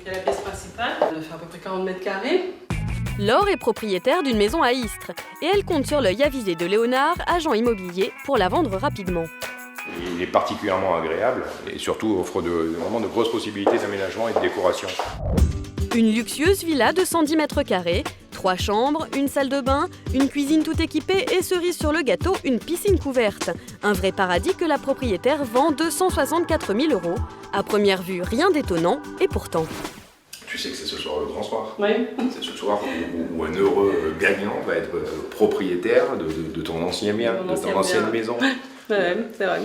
il y a la pièce principale, elle fait à peu près 40 mètres carrés. Laure est propriétaire d'une maison à Istres et elle compte sur l'œil avisé de Léonard, agent immobilier, pour la vendre rapidement. Il est particulièrement agréable et surtout offre vraiment de grosses possibilités d'aménagement et de décoration. Une luxueuse villa de 110 mètres carrés, 3 chambres, une salle de bain, une cuisine tout équipée et cerise sur le gâteau, une piscine couverte. Un vrai paradis que la propriétaire vend 264 000 €. À première vue, rien d'étonnant et pourtant. Tu sais que c'est ce soir le grand soir. Oui. C'est ce soir où un heureux gagnant va être propriétaire de ton ancien bien, de ton ancienne maison. Ouais, c'est vrai.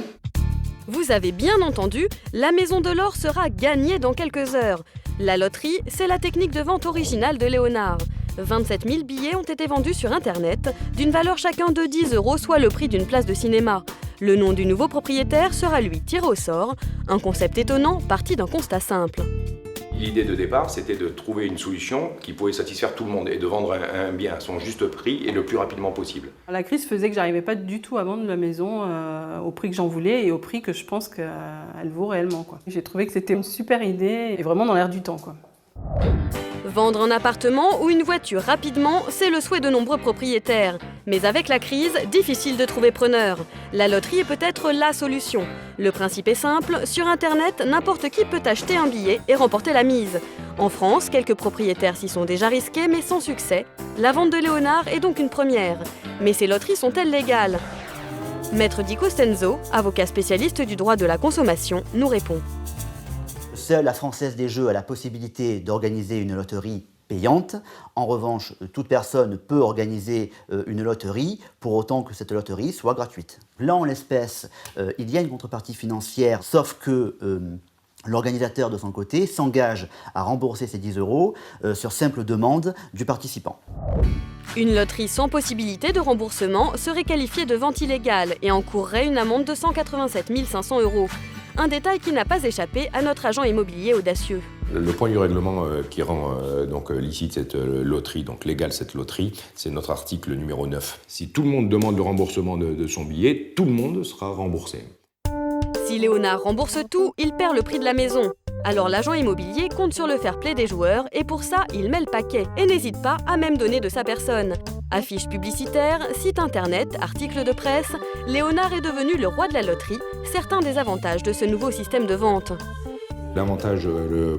Vous avez bien entendu, la maison de Laure sera gagnée dans quelques heures. La loterie, c'est la technique de vente originale de Léonard. 27 000 billets ont été vendus sur Internet, d'une valeur chacun de 10 €, soit le prix d'une place de cinéma. Le nom du nouveau propriétaire sera lui tiré au sort. Un concept étonnant parti d'un constat simple. L'idée de départ, c'était de trouver une solution qui pouvait satisfaire tout le monde et de vendre un bien à son juste prix et le plus rapidement possible. La crise faisait que j'arrivais pas du tout à vendre la maison au prix que j'en voulais et au prix que je pense qu'elle vaut réellement, quoi. J'ai trouvé que c'était une super idée et vraiment dans l'air du temps, quoi. Vendre un appartement ou une voiture rapidement, c'est le souhait de nombreux propriétaires. Mais avec la crise, difficile de trouver preneur. La loterie est peut-être la solution. Le principe est simple, sur Internet, n'importe qui peut acheter un billet et remporter la mise. En France, quelques propriétaires s'y sont déjà risqués, mais sans succès. La vente de Léonard est donc une première. Mais ces loteries sont-elles légales ? Maître Di Costenzo, avocat spécialiste du droit de la consommation, nous répond. Seule la Française des Jeux a la possibilité d'organiser une loterie payante. En revanche, toute personne peut organiser une loterie pour autant que cette loterie soit gratuite. Là, en l'espèce, il y a une contrepartie financière, sauf que l'organisateur, de son côté, s'engage à rembourser ces 10 € sur simple demande du participant. Une loterie sans possibilité de remboursement serait qualifiée de vente illégale et encourrait une amende de 187 500 €. Un détail qui n'a pas échappé à notre agent immobilier audacieux. Le point du règlement qui rend donc licite cette loterie, donc légale cette loterie, c'est notre article numéro 9. Si tout le monde demande le remboursement de son billet, tout le monde sera remboursé. Si Léonard rembourse tout, il perd le prix de la maison. Alors l'agent immobilier compte sur le fair play des joueurs et pour ça, il met le paquet et n'hésite pas à même donner de sa personne. Affiches publicitaires, site internet, articles de presse, Léonard est devenu le roi de la loterie, certains des avantages de ce nouveau système de vente. L'avantage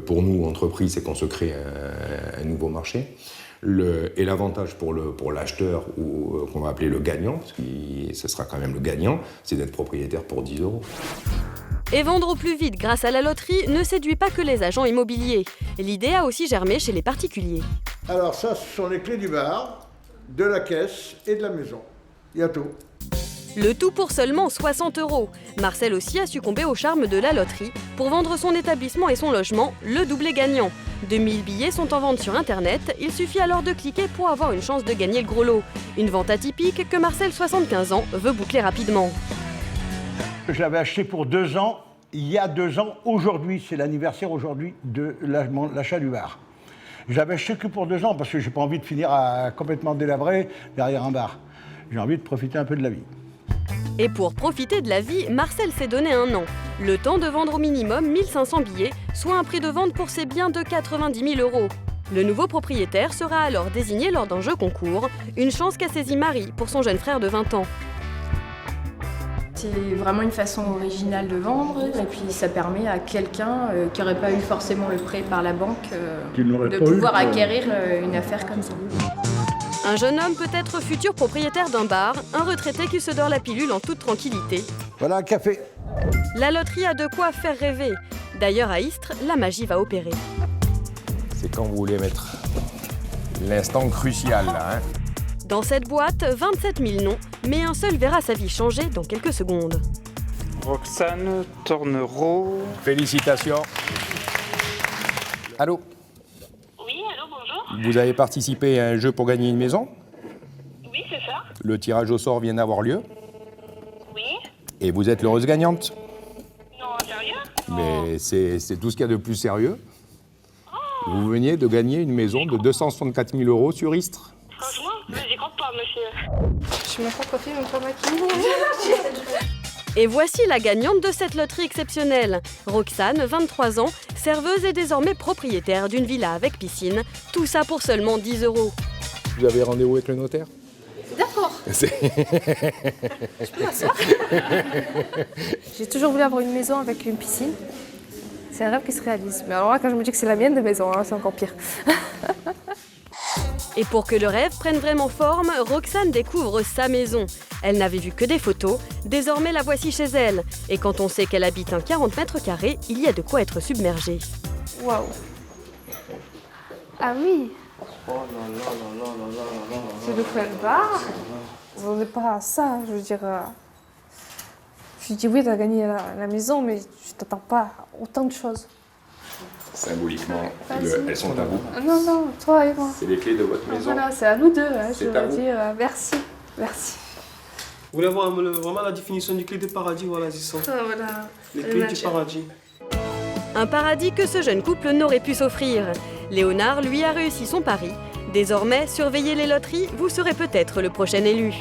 pour nous, entreprises, c'est qu'on se crée un nouveau marché. Et l'avantage pour l'acheteur, ou qu'on va appeler le gagnant, parce que ce sera quand même le gagnant, c'est d'être propriétaire pour 10 €. Et vendre au plus vite grâce à la loterie ne séduit pas que les agents immobiliers. L'idée a aussi germé chez les particuliers. Alors ça, ce sont les clés du bar, de la caisse et de la maison. Il y a tout. Le tout pour seulement 60 €. Marcel aussi a succombé au charme de la loterie pour vendre son établissement et son logement, le doublé gagnant. 2000 billets sont en vente sur Internet, il suffit alors de cliquer pour avoir une chance de gagner le gros lot. Une vente atypique que Marcel, 75 ans, veut boucler rapidement. Je l'avais acheté pour 2 ans, il y a 2 ans. Aujourd'hui, c'est l'anniversaire aujourd'hui de l'achat du bar. Je l'avais acheté que pour 2 ans parce que j'ai pas envie de finir complètement délabré derrière un bar. J'ai envie de profiter un peu de la vie. Et pour profiter de la vie, Marcel s'est donné un an. Le temps de vendre au minimum 1500 billets, soit un prix de vente pour ses biens de 90 000 €. Le nouveau propriétaire sera alors désigné lors d'un jeu concours, une chance qu'a saisie Marie pour son jeune frère de 20 ans. C'est vraiment une façon originale de vendre et puis ça permet à quelqu'un qui n'aurait pas eu forcément le prêt par la banque de pouvoir acquérir une affaire comme ça. Un jeune homme peut être futur propriétaire d'un bar, un retraité qui se dort la pilule en toute tranquillité. Voilà un café. La loterie a de quoi faire rêver. D'ailleurs à Istres, la magie va opérer. C'est quand vous voulez mettre l'instant crucial là, hein. Dans cette boîte, 27 000 noms, mais un seul verra sa vie changer dans quelques secondes. Roxane Tornereau. Félicitations. Allô ? Oui, allô, bonjour. Vous avez participé à un jeu pour gagner une maison ? Oui, c'est ça. Le tirage au sort vient d'avoir lieu. Oui. Et vous êtes l'heureuse gagnante. Non, sérieux? Mais c'est tout ce qu'il y a de plus sérieux. Vous veniez de gagner une maison de 264 000 € sur Istres. Franchement, j'y crois pas, monsieur. Je suis même pas coiffée, même pas maquillée. Et voici la gagnante de cette loterie exceptionnelle. Roxane, 23 ans, serveuse et désormais propriétaire d'une villa avec piscine. Tout ça pour seulement 10 €. Vous avez rendez-vous avec le notaire? D'accord. Je peux m'asseoir. J'ai toujours voulu avoir une maison avec une piscine. C'est un rêve qui se réalise. Mais alors là, quand je me dis que c'est la mienne de maison, hein, c'est encore pire. Et pour que le rêve prenne vraiment forme, Roxane découvre sa maison. Elle n'avait vu que des photos, désormais la voici chez elle. Et quand on sait qu'elle habite un 40 mètres carrés, il y a de quoi être submergé. Waouh. Ah oui. C'est de quoi elle part. On n'est pas à ça, je veux dire. Je dis oui, tu as gagné la maison, mais je t'attends pas à autant de choses. Symboliquement, elles sont à vous. Non, non, toi et moi. C'est les clés de votre maison. Voilà, c'est à nous deux, hein, je C'est à veux vous. dire. Merci, merci. Vous voulez voir vraiment la définition du clé de paradis, voilà, c'est ça. Voilà. Les clés du paradis. Un paradis que ce jeune couple n'aurait pu s'offrir. Léonard, lui, a réussi son pari. Désormais, surveillez les loteries, vous serez peut-être le prochain élu.